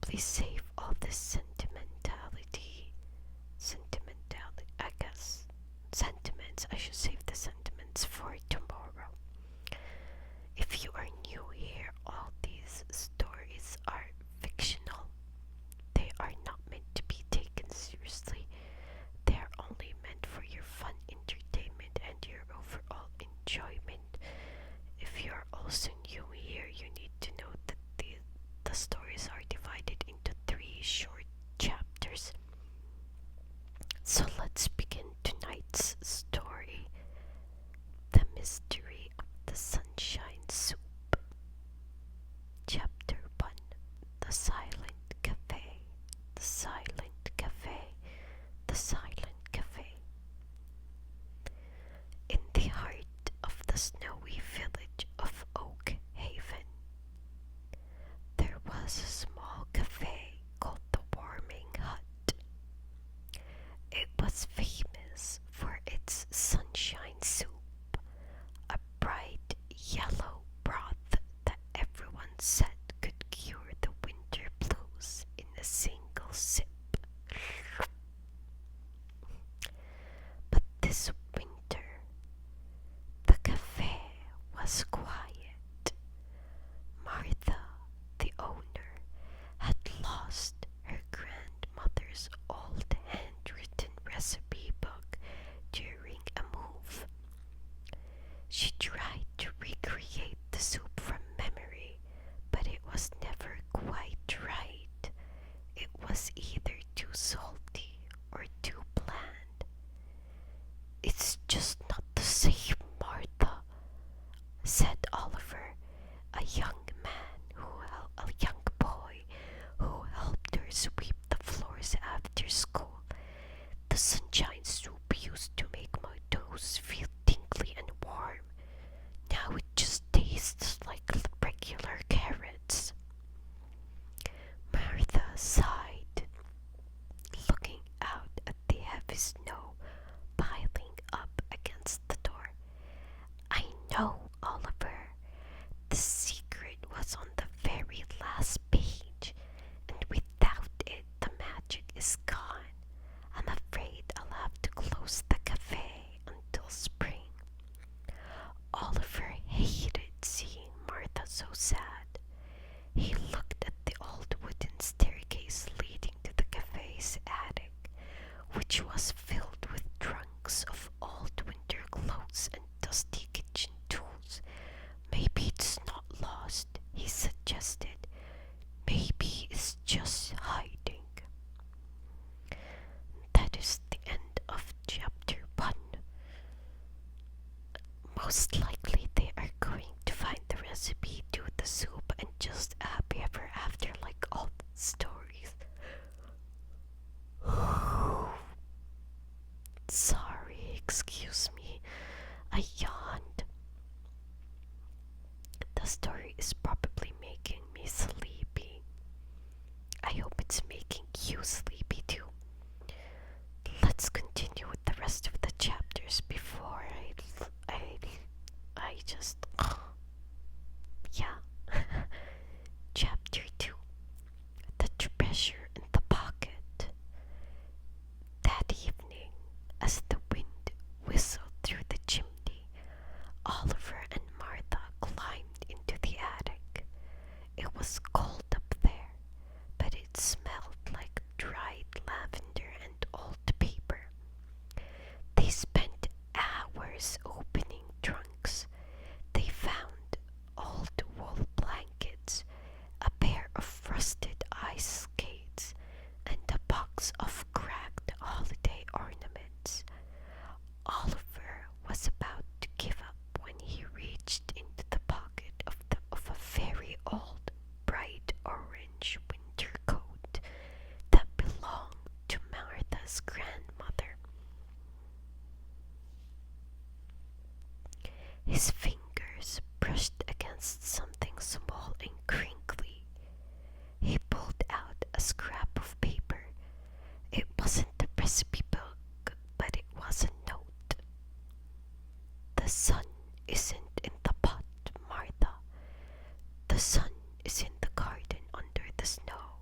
probably save all this I guess. Sentiments, I should save the sentiments for tomorrow. If you are new here, all these stories are fictional. They are not meant to be taken seriously. They are only meant for your fun entertainment and your overall enjoyment. If you are also new here, you need to know that the stories are divided into 3 short chapters. So let's begin tonight's story, The Mystery of the Sunshine Soup. Chapter 1, The Silent Cafe. The Silent Cafe. The Silent Cafe. In the heart of the snowy village of Oak Haven, there was a small cafe called the Warming Hut. It was famous for its sunshine soup, a bright yellow broth that everyone said could cure the winter blues in a single sip. But this winter, the cafe was quiet. Martha, the owner, had lost her grandmother's old handwritten recipe book during a move. She tried to recreate the soup from memory, but it was never quite right. It was either too salty or too bland. "It's just not the same, Martha," said Oliver, a young boy who helped her sweep the floors after school. "The sunshine soup used to make my toes feel tingly and warm. Now it just tastes like regular carrots." Martha sighed, looking out at the heavy snow piling up against the door. "I know, Oliver. The secret was on the very last page, and without it the magic is gone. I'm afraid I'll have to close the cafe until spring." Oliver hated seeing Martha so sad. He looked at the old wooden staircase leading to the cafe's attic, which was filled with trunks of old winter clothes and dusty kitchen tools. "Maybe it's not lost," he suggested. "Maybe it's just hiding." That is the end of chapter 1. Most likely they are going to find the recipe to the soup and just happy ever after, like all the stories. Sorry, excuse me. I yawned. The story is probably making me sleepy. I hope it's making you sleepy too. Let's continue with the rest of the chapters before I just yeah. Chapter 2, The Treasure in the Pocket. That evening, as the wind whistled through the chimney, Oliver and Martha climbed into the attic. It was cold up there, but it smelled like dried lavender and old paper. They spent hours opening trunks. They found old wool blankets, a pair of rusted ice skates, and a box of cracked holiday ornaments. Oliver was about to give up when he reached into the pocket of a very old, bright orange winter coat that belonged to Martha's grandmother. His fingers brushed against something small and crinkly. He pulled out a scrap of paper. It wasn't the recipe book, but it was a note. "The sun isn't in the pot, Martha. The sun is in the garden under the snow.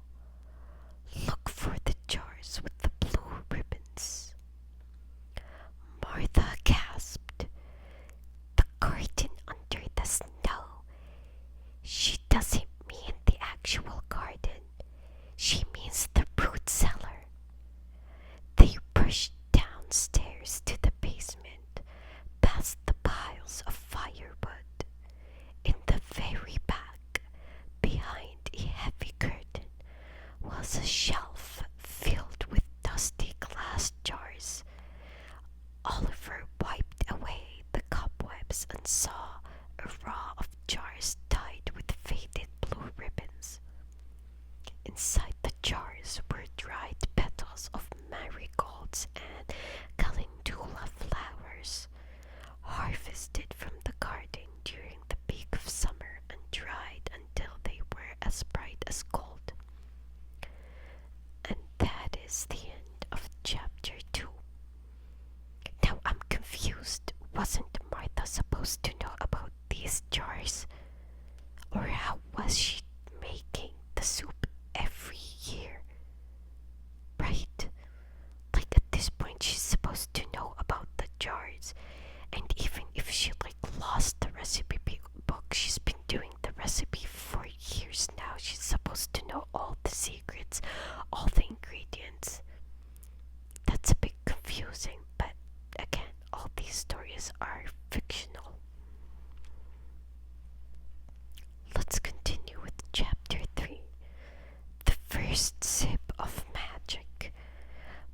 first sip of magic,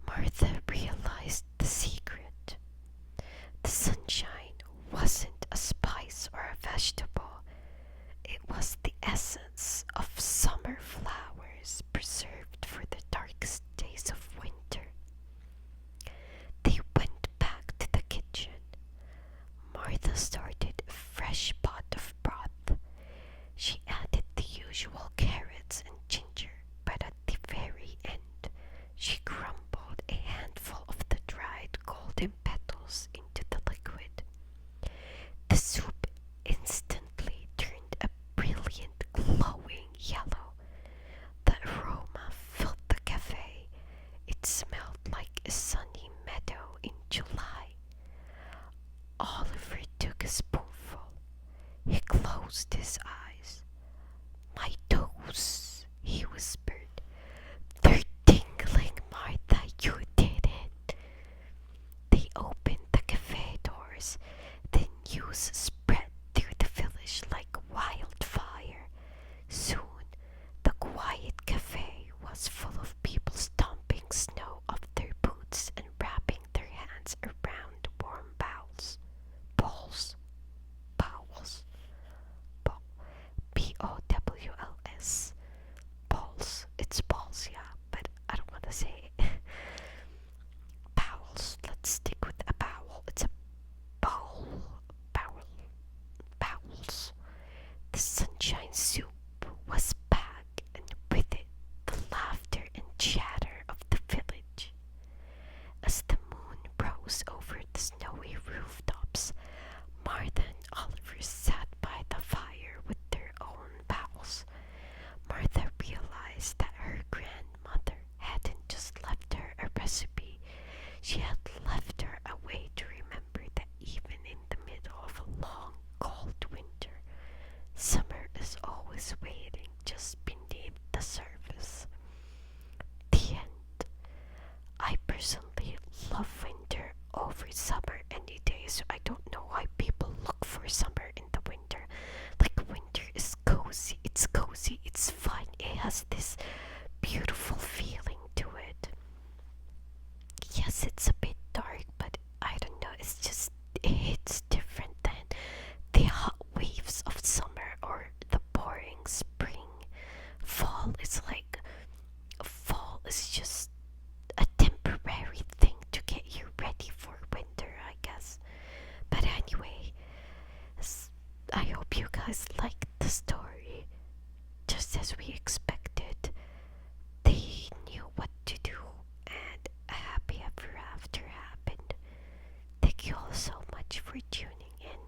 Martha realized the secret. The sunshine wasn't a spice or a vegetable, it was the essence of summer flowers preserved for the darkest days of winter. They went back to the kitchen. Martha started a fresh pot of broth. She added the usual carrots and ginger, but at the very end, she crumbled a handful of the dried golden petals into the liquid. The soup instantly turned a brilliant glowing yellow. The aroma filled the cafe. It smelled like a sunny meadow in July. Oliver took a spoonful. He closed his eyes. "My toes," he whispered. "They're tingling, Martha, you did it." They opened the cafe doors. The news spread through the village like wildfire. Soon, the quiet cafe was full of people stomping snow off their boots and wrapping their hands around warm bowls. Bowls. Bowels. Bowl. Bowls. Balls. It's balls, yeah, but I don't want to say it. Bowels. Let's stick with a bowel. It's a bowl. Bowel. Bowels. The sunshine soup was back, and with it, the laughter and chatter of the village. As the moon rose over the snowy rooftops, Martha and Oliver sat by the fire with their own bowls. Martha realized that her grandmother hadn't just left her a recipe, she had left her a way to remember that even in the middle of a long, cold winter, summer is always waiting just beneath the surface. The end. I personally love winter over summer any day, so I don't know why people look for summer in the winter. Like, winter is cozy, it's fun, it has this beautiful feeling to it. Yes, it's a bit dark, but I don't know, it hits different than the hot waves of summer or the boring spring. Fall is just a temporary thing to get you ready for winter, I guess. But anyway, I hope you guys liked the story. Just as we expected, they knew what to do, and a happy ever after happened. Thank you all so much for tuning in.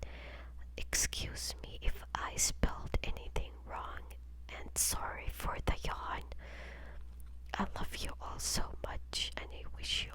Excuse me if I spelled anything wrong, and sorry for the yawn. I love you all so much, and I wish you